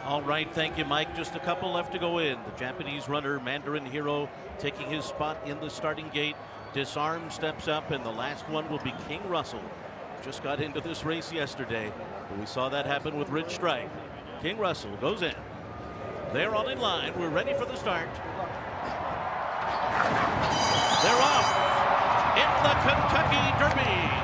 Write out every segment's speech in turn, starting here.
All right, thank you, Mike. Just a couple left to go in. The Japanese runner, Mandarin Hero, taking his spot in the starting gate. Disarm steps up, and the last one will be King Russell. Just got into this race yesterday, but we saw that happen with Rich Strike. King Russell goes in. They're all in line. We're ready for the start. They're off in the Kentucky Derby.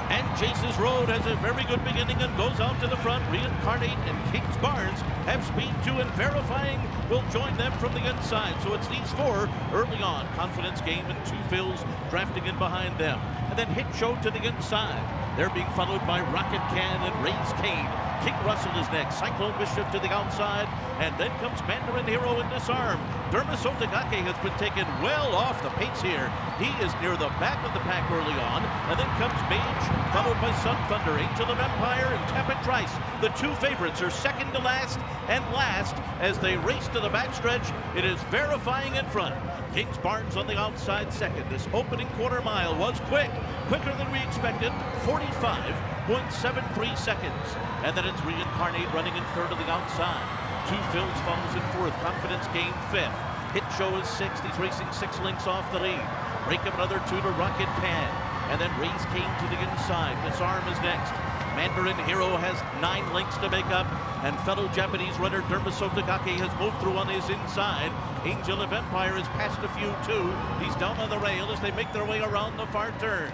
And Jace's Road has a very good beginning and goes out to the front. Reincarnate and Kings Barnes have speed too, and Verifying will join them from the inside. So it's these four early on. Confidence Game and Two Phils drafting in behind them. And then Hit Show to the inside. They're being followed by Rocket Can and Raise Cane. King Russell is next. Cyclone Mischief to the outside. And then comes Mandarin Hero and Disarm. Dermis Otagake has been taken well off the pace here. He is near the back of the pack early on. And then comes Mage, followed by Sun Thunder, Angel of Empire, and Tapit Trice. The two favorites are second to last and last as they race to the backstretch. It is Verifying in front. Kings Barnes on the outside second. This opening quarter mile was quicker than we expected, 45.73 seconds. And then it's Reincarnate running in third to the outside. Two Phils follows in fourth. Confidence Game fifth. Hit Show is sixth. He's racing 6 lengths off the lead. Break up another 2 to Rocket Can. And then Raise Cane to the inside. Disarm is next. Mandarin Hero has 9 lengths to make up, and fellow Japanese runner Dermis Otagake has moved through on his inside. Angel of Empire has passed a few too. He's down on the rail as they make their way around the far turn.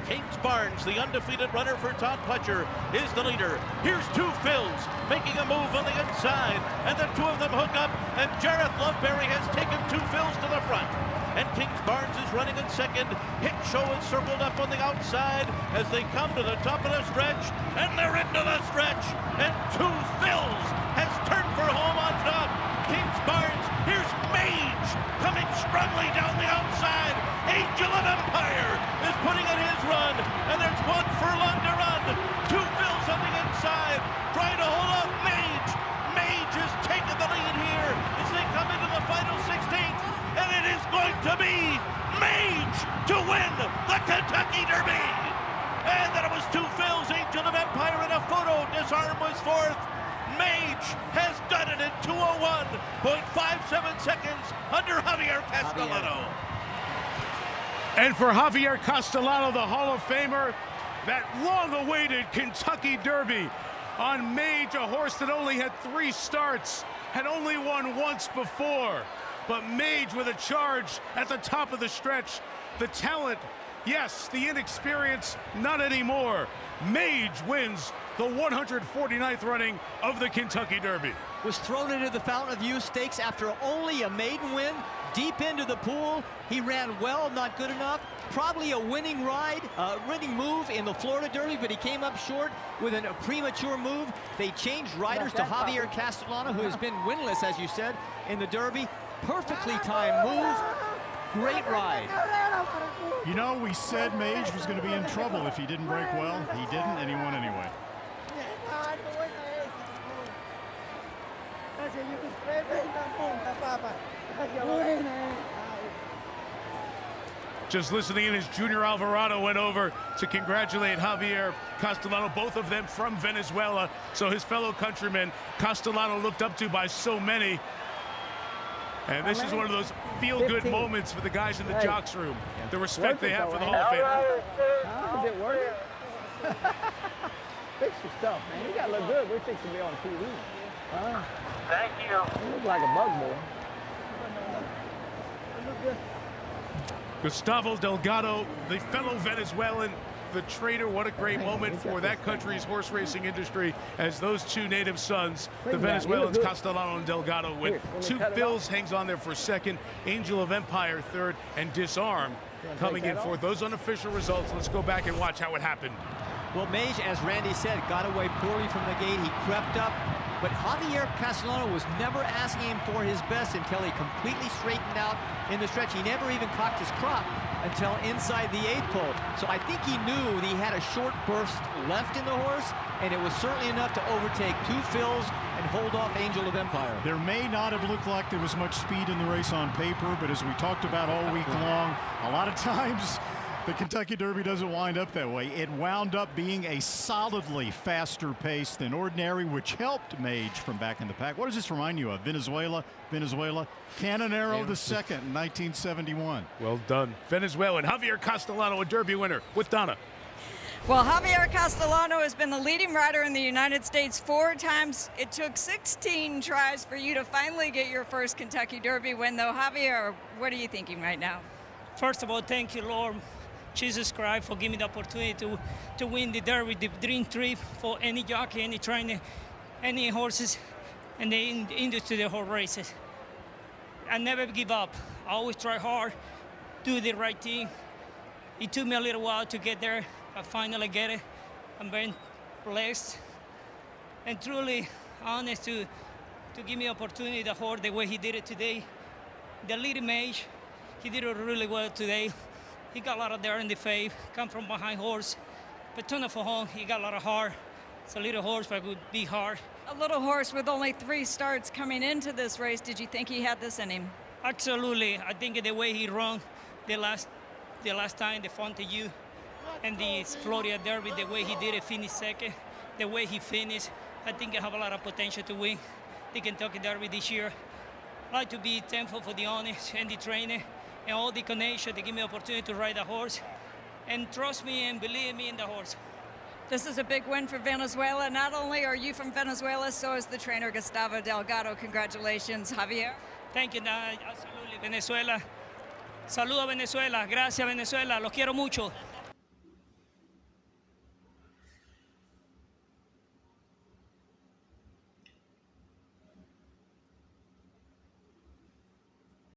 Kings Barnes, the undefeated runner for Todd Pletcher, is the leader. Here's Two Phils making a move on the inside, and the two of them hook up, and Jareth Loveberry has taken Two Phils to the front. And Kings Barnes is running in second. Hit Show is circled up on the outside as they come to the top of the stretch, and they're into the stretch, and Two Phils has turned for home on top. Kings Barnes, here's Mage coming strongly down the outside. Angel of Empire is putting in his run, and there's 1 furlong to run. Two Phils on the inside, trying to hold off Mage. Mage has taken the lead here as they come into the final 16th, and it is going to be Mage to win the Kentucky Derby. And then it was Two Phils, Angel of Empire in a photo. Disarm was fourth. Mage has done it in 2:01.57 seconds under Javier Castellano. And for Javier Castellano, the Hall of Famer, that long-awaited Kentucky Derby on Mage, a horse that only had 3 starts, had only won once before. But Mage with a charge at the top of the stretch. The talent, yes. The inexperience, not anymore. Mage wins the 149th running of the Kentucky Derby. Was thrown into the Fountain of Youth Stakes after only a maiden win, deep into the pool. He ran well, not good enough. Probably a winning ride, winning move in the Florida Derby, but he came up short with a premature move. They changed riders to Javier Castellano, who has been winless, as you said, in the Derby. Perfectly timed move. Great ride. You know, we said Mage was going to be in trouble if he didn't break well. He didn't, and he won anyway. Just listening in as Junior Alvarado went over to congratulate Javier Castellano, both of them from Venezuela. So his fellow countrymen, Castellano looked up to by so many. And this is one of those feel-good moments for the guys in the jocks room. The respect they have for the Hall of Fame. Is it working? Fix your stuff, man. You gotta look good. We're fixing to be on TV. Thank you. You look like a bug boy. Gustavo Delgado, the fellow Venezuelan, the trader. What a great moment for that country's horse racing industry as those two native sons, the Venezuelans, Castellano and Delgado, win. Two Phils hangs on there for second, Angel of Empire third, and Disarm coming in fourth. Those unofficial results. Let's go back and watch how it happened. Well, Mage, as Randy said, got away poorly from the gate. He crept up, but Javier Castellano was never asking him for his best until he completely straightened out in the stretch. He never even cocked his crop until inside the 8th pole. So I think he knew he had a short burst left in the horse, and it was certainly enough to overtake Two Phils and hold off Angel of Empire. There may not have looked like there was much speed in the race on paper, but as we talked about all week long, a lot of times The Kentucky Derby doesn't wind up that way. It wound up being a solidly faster pace than ordinary, which helped Mage from back in the pack. What does this remind you of? Venezuela, Canonero the second in 1971. Well done. Venezuelan Javier Castellano, a Derby winner with Donna. Well, Javier Castellano has been the leading rider in the United States 4 times. It took 16 tries for you to finally get your first Kentucky Derby win, though. Javier, what are you thinking right now? First of all, thank you, Lord Jesus Christ, for giving me the opportunity to win the Derby, the dream trip for any jockey, any trainer, any horses, and the industry, the whole races. I never give up. I always try hard, do the right thing. It took me a little while to get there. I finally get it. I'm very blessed and truly honest to give me opportunity to hold the way he did it today. The leading Mage, he did it really well today. He got a lot of there in the fave, come from behind horse. But turn for home, he got a lot of heart. It's a little horse, but it would be hard. A little horse with only 3 starts coming into this race. Did you think he had this in him? Absolutely. I think the way he ran the last time, the Fontaigne, and the Florida Derby, the way he did it, finish second, the way he finished, I think I have a lot of potential to win the Kentucky Derby this year. I'd like to be thankful for the owners and the trainer and all the connection to give me opportunity to ride a horse and trust me and believe me in the horse. This is a big win for Venezuela. Not only are you from Venezuela, so is the trainer Gustavo Delgado. Congratulations, Javier. Thank you, absolutely. Venezuela. Saludos a Venezuela. Gracias, Venezuela. Los quiero mucho.